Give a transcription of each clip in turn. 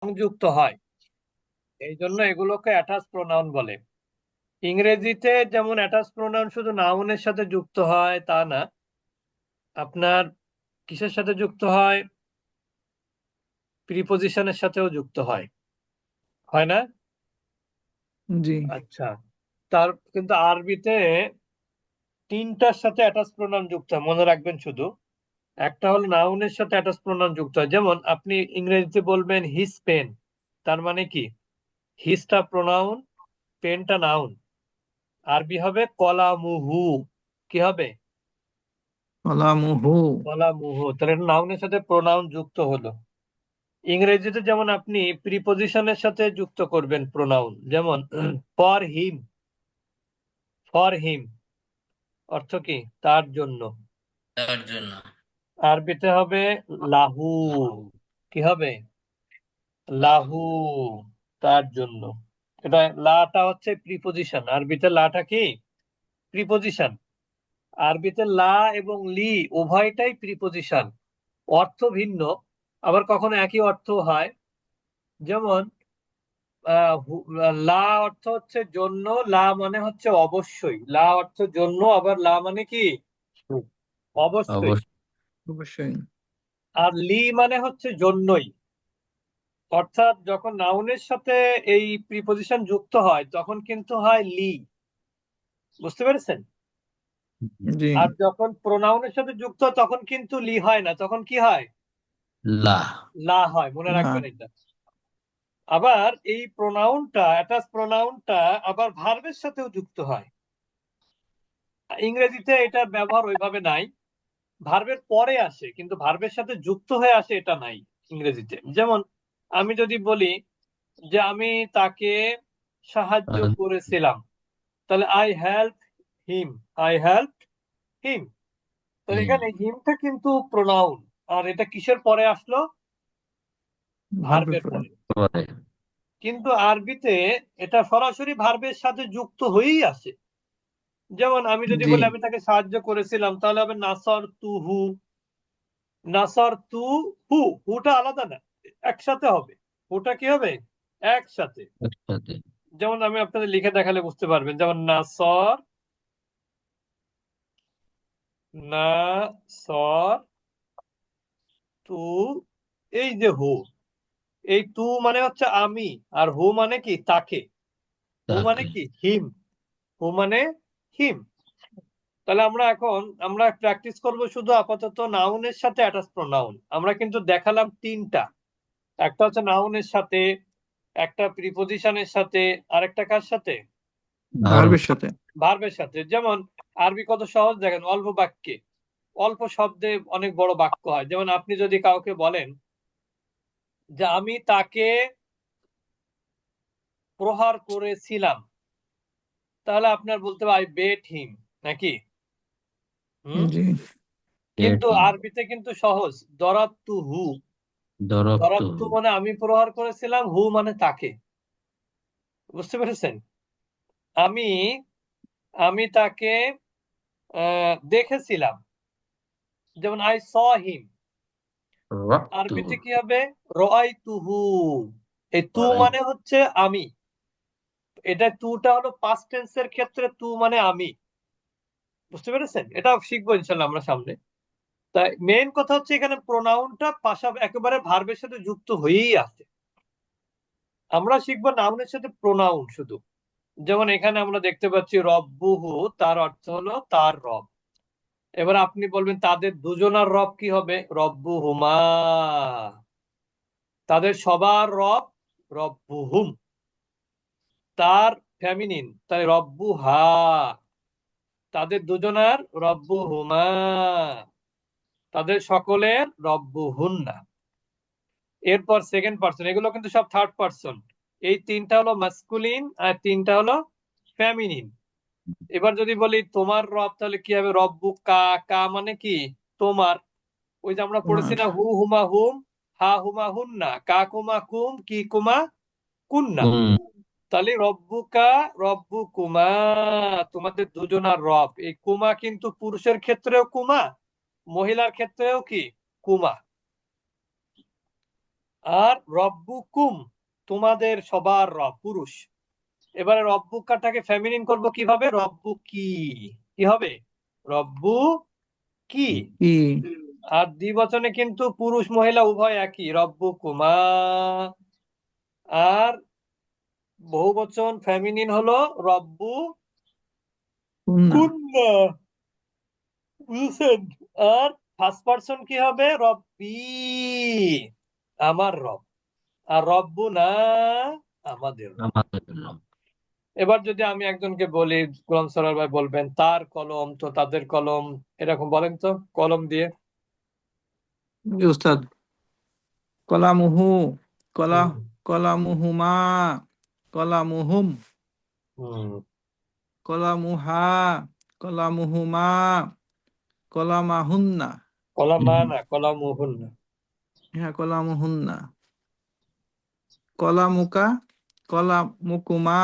সংযুক্ত হয়, এই জন্য এগুলোকে অ্যাটাচ প্রোনাউন বলে। ইংরেজিতে যেমন অ্যাটাচ প্রোনাউন শুধু নাউনের সাথে যুক্ত হয় তা না, আপনার কিসের সাথে যুক্ত হয়, প্রিপোজিশনের সাথেও যুক্ত হয়, হয় না? জি আচ্ছা, তার কিন্তু আরবিতে তিনটার সাথে অ্যাটাচ প্রোনাউন যুক্ত হয়, মনে রাখবেন শুধু। একটা হলো নাউনের সাথে অ্যাটাচ প্রোনাউন যুক্ত হয়, যেমন আপনি ইংরেজিতে বলবেন হিজ পেন, তার মানে কি হিজটা প্রোনাউন, পেনটা নাউন। আরবি হবে কলামুহু, কি হবে? কলামুহু। কলামুহু, তাহলে নাউনের সাথে প্রোনাউন যুক্ত হলো। ইংরেজিতে যেমন আপনি প্রিপোজিশনের সাথে যুক্ত করবেন প্রোনাউন, যেমন ফর হিম, ফর হিম অর্থ কি তার জন্য। তার জন্য। আরবিতে হবে লাহু, কি হবে? লাহু, তার জন্য। এটা লাটা হচ্ছে প্রিপোজিশন, আরবিতে লাটা কি প্রিপোজিশন। আরবিতে লা এবং লি উভয়টাই প্রিপোজিশন, অর্থ ভিন্ন, আবার কখনো একই অর্থ হয়। যেমন লা অর্থ হচ্ছে জন্য, লা মানে হচ্ছে অবশ্যই, লা অর্থ জন্য, আবার লা মানে কি অবশ্যই। অবশ্যই। অবশ্যই। আর লি মানে হচ্ছে জন্যই। অর্থাৎ যখন নাউনের সাথে এই প্রিপোজিশন যুক্ত হয় তখন কিন্তু হয় লি, বুঝতে পেরেছেন? জি আর যখন প্রোনাউনের সাথে যুক্ত হয় তখন কিন্তু লি হয় না, তখন কি হয়? লা। লা হয়, মনে লা। রাখবেন এটা। আবার এই প্রোনাউনটা, অ্যাটাচ প্রোনাউনটা আবার ভার্বের সাথেও যুক্ত হয়। ইংরেজিতে এটার ব্যবহার ওইভাবে নাই, ভার্বের পরে আসে, কিন্তু ভার্বের সাথে যুক্ত হয়ে আসে এটা নাই ইংরেজিতে। যেমন আমি যদি বলি যে আমি তাকে সাহায্য করেছিলাম, তাহলে I help him, I help him. তাহলে এখানে হিমটা কিন্তু প্রোনাউন, আর এটা কিসের পরে আসলো? ভার্বের ভার্বের পরে। পরে। পরে। কিন্তু আরবিতে এটা সরাসরি ভার্বের সাথে যুক্ত হয়েই আসে। যেমন আমি যদি জি বলি আমি তাকে সাহায্য করেছিলাম, তাহলে হবে নাসর তু হু, নাসর তু হু, হুটা আলাদা না, একসাথে হবে। হুটা কি হবে? একসাথে। একসাথে। যেমন আমি আপনাদের লিখে দেখালে বুঝতে পারবেন, যেমন নাসর, নাসর তু, এই যে হু, এই তু মানে হচ্ছে আমি, আর হু মানে কি তাকে, হু মানে তাকে। কি হিম, হু মানে হিম। তাহলে আমরা প্র্যাকটিস করব শুধু আপাতত নাউনের সাথে অ্যাটাচ প্রোনাউন। আমরা কিন্তু দেখালাম তিনটা, একটা হচ্ছে নাউনের সাথে, একটা প্রিপোজিশনের সাথে, আরেকটা কার সাথে? ভার্ব। ভার্বের সাথে। ভার্বের সাথে। যেমন আরবি কত সহজ দেখেন, অল্প বাক্যে, অল্প শব্দে অনেক বড় বাক্য হয়। যেমন আপনি যদি কাউকে বলেন যে আমি তাকে প্রহার করেছিলাম, তাহলে আপনার বলতে হবে আই বেট হিম, নাকি? হুম। জি কিন্তু ডেটিং। আরবিতে কিন্তু সহজ, দরাত্তু হু, দরপ্ত। দরাত্তু মানে আমি প্রহার করেছিলাম, হু মানে তাকে, বুঝতে পেরেছেন? আমি আমি তাকে দেখেছিলাম, যেমন আই স হিম। রপ্ত। আরবিতে কি হবে? রাআইতুহু। এই তু মানে হচ্ছে আমি, এটা তুটা হলো পাস্ট টেন্সের ক্ষেত্রে তু মানে আমি, বুঝতে পেরেছেন? এটা শিখবো ইনশাল্লাহ আমরা সামনে। তাই মেইন কথা হচ্ছে এখানে প্রোনাউনটা পাশাপাশি একেবারে ভার্বের সাথে যুক্ত হয়েই আছে। আমরা শিখবো নাউনের সাথে প্রোনাউন শুধু। যেমন এখানে আমরা দেখতে পাচ্ছি রব্বুহু, তার অর্থ হলো তার রব। এবার আপনি বলবেন তাদের দুজনার রব কি হবে? রব্বুহুমা, তাদের সবার রব রব্বুহুম। তার ফেমিনিন, তাই রব্বুহা, তাদের দুজনার রব্বুহুমা, তাদের সকলের রব্বুহুন্না। এরপর সেকেন্ড পার্সন, এগুলো কিন্তু সব থার্ড পার্সন। এই তিনটা হলো মাস্কুলিন আর তিনটা হলো ফেমিনিন। এবার যদি বলি তোমার রব, তাহলে কি হবে? রব্বু কা, কা মানে কি তোমার। ওই যে আমরা পড়েছি তোমার। না, হু হুমা হুম, হা হুমা হুন্না, কা কুমা কুম, কি কুমা কুন্না। কুম। তাহলে রব্বুকা রব্বু কুমা, তোমাদের দুজনার রব। এই কুমা কিন্তু পুরুষের ক্ষেত্রেও কুমা, মহিলার ক্ষেত্রেও কি কুমা। আর রব্বুকুম তোমাদের সবার রব পুরুষ। এবারে রব্বুকাটাকে ফেমিনিন করব কিভাবে? রব্বু কি হবে? রব্বু কি। কি আর দ্বিবচনে কিন্তু পুরুষ মহিলা উভয় একই, রব্বুকুমা। আর বহুবচন ফেমিনিন হলো রব্বু কুন্না কুন্না, বুঝছেন? আর ফার্স্ট পারসন কি হবে? রব্বি, আমার রব। আর রব্বু না, আমাদের রব। আমাদের রব। এবার যদি আমি একজনকে বলি, গোলাম সরোয়ার ভাই বলবেন তার কলম তো তাদের কলম, এরকম বলেন তো কলম দিয়ে। জি উস্তাদ কলামুহু কলা হুম কলামুহুমা কলামুহুম হুম কলামুহা কলামুহুমা কলামাহুন্না কলামা না, কলামুহুন না। হ্যাঁ কলামুহুন্না কলামুকা কলামুকুমা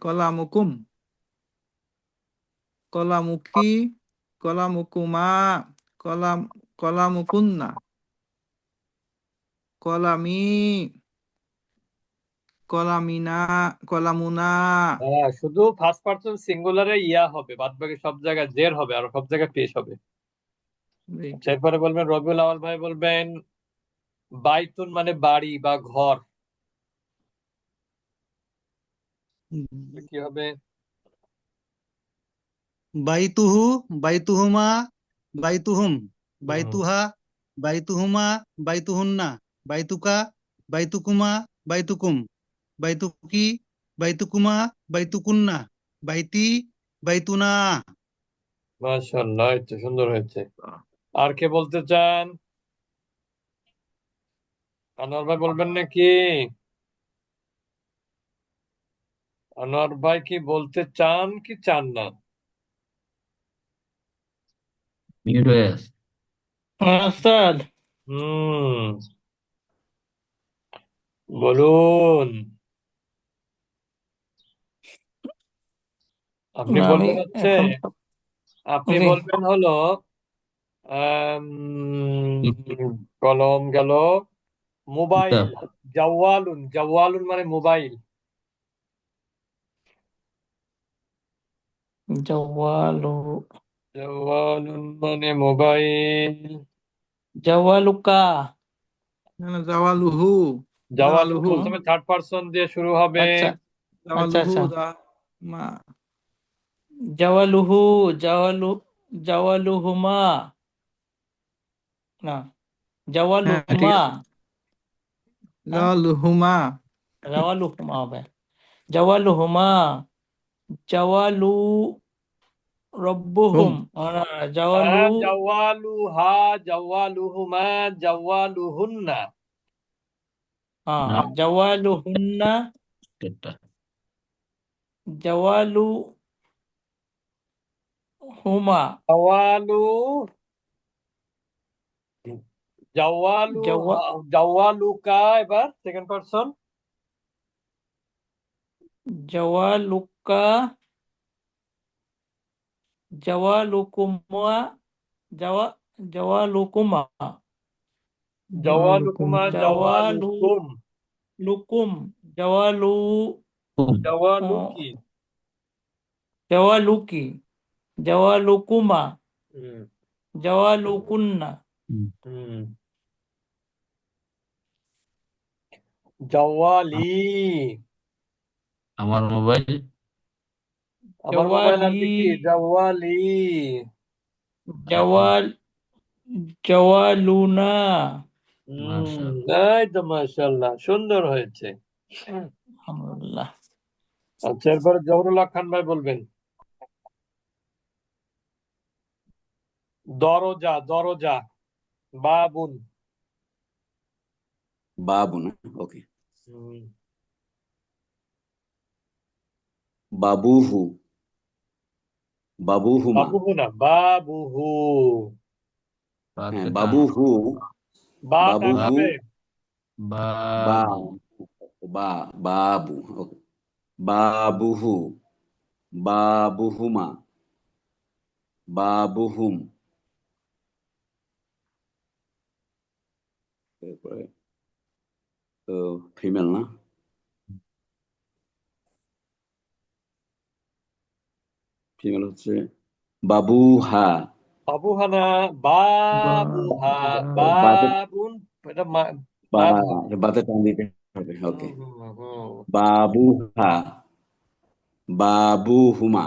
কলামুকুম কলামুকি কলামুকুমা কলামুকুন্না কলামি কলামিনা কলামুনা হ্যাঁ, শুধু ফার্স্ট পারসন সিঙ্গুলারে ইয়া হবে, বাদ বাকি সব জায়গায় জের হবে আর সব জায়গায় পেশ হবে। জি আচ্ছা, এরপরে বলবেন রবিউল আওয়াল ভাই বলবেন বাইতুন মানে বাড়ি বা ঘর, কি হবে? বাইতুহু বাইতুহুমা বাইতুহুম হুম বাইতুহা বাইতুহুমা বাইতুহুন্না বাইতুকা বাইতুকুমা বাইতুকুম বাইতুকি বাইতুকুমা বাইতুকুন্না বাইতি বাইতুনা। মাশাআল্লাহ, এই তো সুন্দর হয়েছে। আর কে বলতে চান? আনোয়ার ভাই বলবেন নাকি? আনোয়ার ভাই কি বলতে চান কি চান না? মিউট হয়ে আছে। উস্তাদ হুম, বলুন। আপনি আমি বলবেন হচ্ছে, এখন আপনি জি বলবেন হলো আম, কলম গেল, মোবাইল। কিতাব। জাওয়ালুন, জাওয়ালুন মানে মোবাইল। জওয়ালু জাওয়ালুন মানে মোবাইল। জওয়ালুকা জাওয়ালুহু জাওয়ালু জাওয়ালুহু প্রথমে থার্ড পারসন দিয়ে শুরু হবে। আচ্ছা আচ্ছা জাওয়ালুহু আচ্ছা মা জাওয়ালুহু জাওয়ালুহুমা না হ্যাঁ ঠিক জাওয়ালুহুমা আছে। হ্যাঁ জাওয়ালুহুমা জাওয়ালুহুমা হবে জাওয়ালুহুমা জাওয়ালু হুম রব্বুহুম জাওয়ালু জাওয়ালুহা, জাওয়ালুহুমা, জাওয়ালুহুন্না। না, জাওয়ালুহুন্না এটা জাওয়ালুহুমা জাওয়ালু, জাওয়ালু, জাওয়া জাওয়ালুকা। এবার সেকেন্ড পারসন। জাওয়ালুকা জাওয়ালুকুমা জাওয়া জাওয়ালুকুমা জাওয়ালুকুম জাওয়ালুকুমা, জাওয়ালুকুম জাওয়ালুকুম, জাওয়ালু হুম জাওয়ালুকি। জাওয়ালুকি জাওয়ালুকুমা হুম জাওয়ালুকুন্না হুম। হুম জাওয়ালি। আমার মোবাইল। আমার মোবাইল আর জাওয়ালি কি? জাওয়ালি। জাওয়াল জাওয়ালুনা হুম, মাশাআল্লাহ। এই তো মাশাআল্লাহ, সুন্দর হয়েছে। আলহামদুলিল্লাহ আচ্ছা, এরপরে জহুরুল্লাহ খান ভাই বলবেন দরজা, দরজা, বাবুন। Babu, na? Okay. হুম, Babuhu, babuhuma. বাবুহু না, বাবুহু। হ্যাঁ, বাকে টান। বাবুহু, বা টান বা বাবুহু, হবে। বা, বাবু। বাবু. Okay. বাবুহু, বাবুহুমা, বাবুহুম. এরপরে ফিমেল না? ফিমেল হচ্ছে বাবুহা। বাবুহানা, বাবুহা, বাতে বাবুন, এটা বা মাদ হবে। বাতে টান দিতে হবে। ওকে। হুম, হুম, হুম, বাবুহা, বাবুহুমা,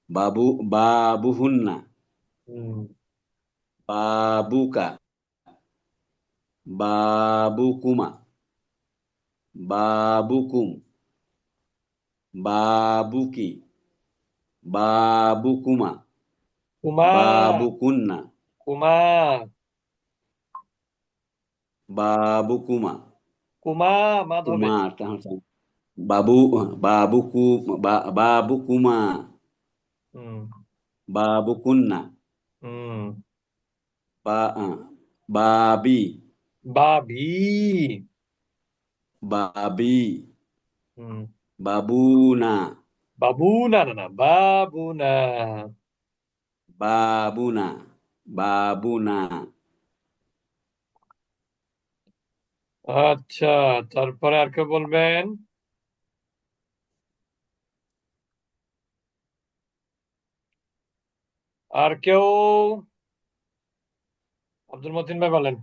বাবুহুন্না, হুম। বাবুকা, বাবুকুমা, বাবুকুম, বাবুকি, বাবুকুমা, কুমা, বাবুকুন্না, কুমা, বাবুকুমা, কুমা, মাদ হবে। কুমা বাবু, বাবুকু, বাবুকুমা, হুম, বাবুকুন্না, হুম। বা বাবি, বাবি, বাবি, হুম। বাবুনা, বাবুনা, না না, বাবুনা। বাবুনা, বাবুনা। আচ্ছা, তারপরে আর কেউ বলবেন? আর কেউ? আব্দুল মতিন ভাই বলেন।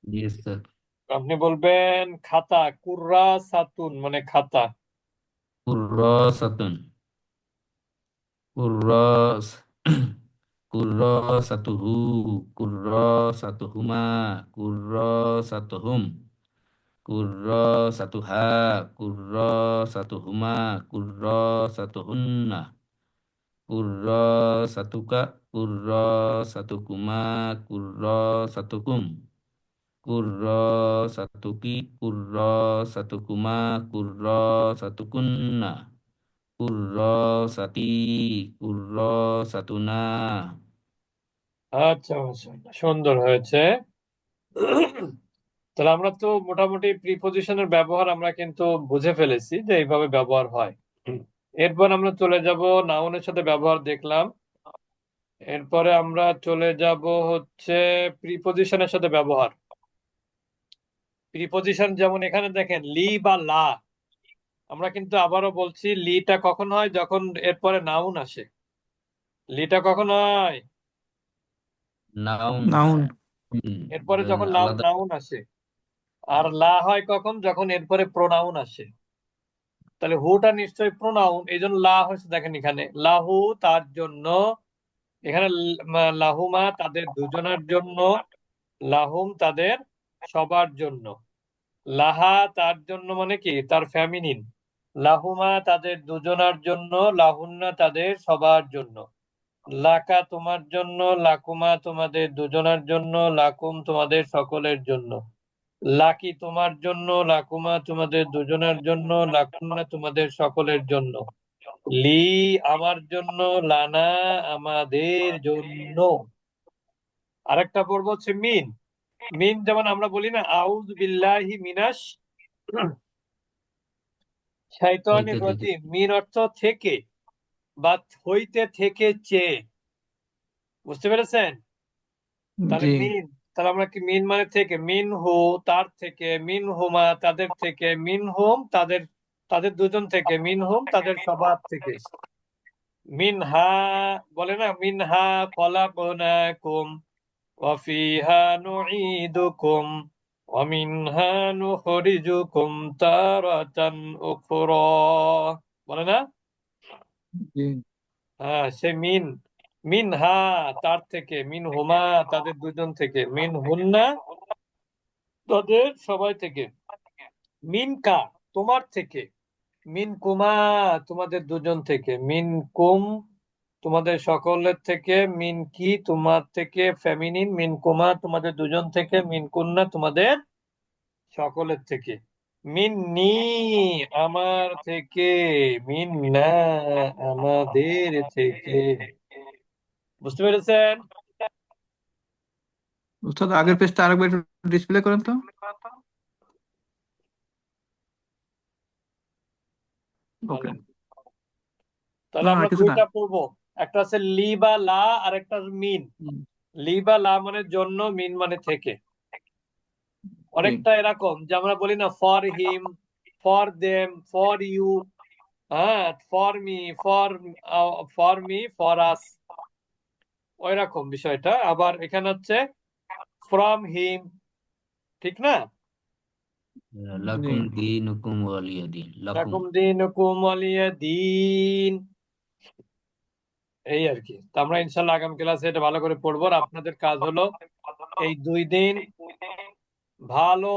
জি স্যার। আপনি বলবেন খাতা, কুর্রা সাতুন মানে খাতা। কুর্রাসাতুন, কুর্রাস কুর্রাসাতুহু, কুর্রাসাতুহুমা, কুর্রাসাতুহুম, কুর্রাসাতুহা, কুর্রাসাতুহুমা, কুর্রাসাতুহুন্না, কুর্রাসাতুকা, কুর্রাসাতুকুমা, কুর্রাসাতুকুম, কুর্রাসাতুকি, কুর্রাসাতুকুমা, কুর্রাসাতুকুন্না, কুর্রাসাতি, কুর্রাসাতুনা। আচ্ছা, মাশাআল্লাহ, সুন্দর হয়েছে। তাহলে আমরা তো মোটামুটি প্রিপজিশনের ব্যবহার আমরা কিন্তু বুঝে ফেলেছি যে এইভাবে ব্যবহার হয়। এরপর আমরা চলে যাব নাউনের সাথে ব্যবহার দেখলাম। এরপরে আমরা চলে যাব হচ্ছে প্রিপজিশনের সাথে ব্যবহার। প্রিপজিশন যেমন এখানে দেখেন লি বা লা, আমরা কিন্তু আবারও বলছি লিটা কখন হয়? যখন এরপরে নাউন আসে। লিটা কখন হয়? নাউন। নাউন। এরপরে যখন আলাদা। নাউন আসে। আর লা হয় কখন? যখন এরপরে প্রোনাউন আসে। তাহলে হুটা নিশ্চয়ই প্রোনাউন, এই জন্য লা হয়েছে। দেখেন এখানে লাহু তার জন্য, এখানে লাহুমা তাদের দুজনের জন্য, লাহুম তাদের সবার জন্য। লাহা তার জন্য মানে কি? তার ফ্যামিনিন। লাহুমা তাদের দুজনার জন্য, লাহুন্না তাদের সবার জন্য। লাকা তোমার জন্য, লাকুমা তোমাদের দুজনার জন্য, লাকুম তোমাদের সকলের জন্য। লাকি তোমার জন্য, লাকুমা তোমাদের দুজনের জন্য, লাকুন্না তোমাদের সকলের জন্য। লি আমার জন্য, লানা আমাদের জন্য। আরেকটা পড়বো হচ্ছে মিন। মিন যেমন আমরা বলি না আউযু বিল্লাহি মিনাশ শাইতানির হইতে থেকে। রাজিম, মিন অর্থ থেকে বা হইতে থেকে চেয়ে। বুঝতে পেরেছেন? তাহলে জি। মিন, তাহলে আমরা কি মিন মানে থেকে, মিন হু তার থেকে, মিন হুমা তাদের থেকে, মিন হুম তাদের তাদের দুজন থেকে, মিন হুম তাদের সবার থেকে। মিনহা বলে না, মিনহা খলাকনাকুম ওয়া ফিহা নুঈদুকুম ওয়া মিনহা নুখরিজুকুম তারাতান উখরা, বলে না? জি। হ্যাঁ, সে মিন, মিনহা তার থেকে, মিন হুমা তাদের দুজন থেকে, মিন হুন্না তাদের সবাই থেকে, মিনকা তোমার থেকে, মিন কুমা তোমাদের দুজন থেকে, মিন কুম তোমাদের সকলের থেকে, মিন কি তোমার থেকে ফেমিনিন, মিন কুমা তোমাদের দুজন থেকে, মিন কুন্না তোমাদের সকলের থেকে, মিন্নি আমার থেকে, মিন্না আমাদের থেকে। বুঝতে পেরেছেন? উস্তাদ আগের পেজটা আরেকবার ডিসপ্লে করেন তো। ওকে। বলেন। তাহলে না না আমরা কিছু না। দুইটা পড়বো, একটা আছে লি বা লা আর একটা মিন। হুম, লি বা লা মানে জন্য, মিন মানে থেকে। অনেকটা এরকম যে আমরা বলি না for him, for them, for you, হ্যাঁ, ফর মি, ফর আস, ওই রকম বিষয়টা। আবার এখানে হচ্ছে ফ্রম হিম, ঠিক না? লাকুম দীনুকুম ওয়ালিয়া দিন। লাকুম লাকুম দীনুকুম ওয়ালিয়া দিন, এই আর কি। তো আমরা ইনশাল্লাহ আগামী ক্লাসে এটা ভালো করে পড়বো। আর আপনাদের কাজ হলো এই 2 দিন ভালো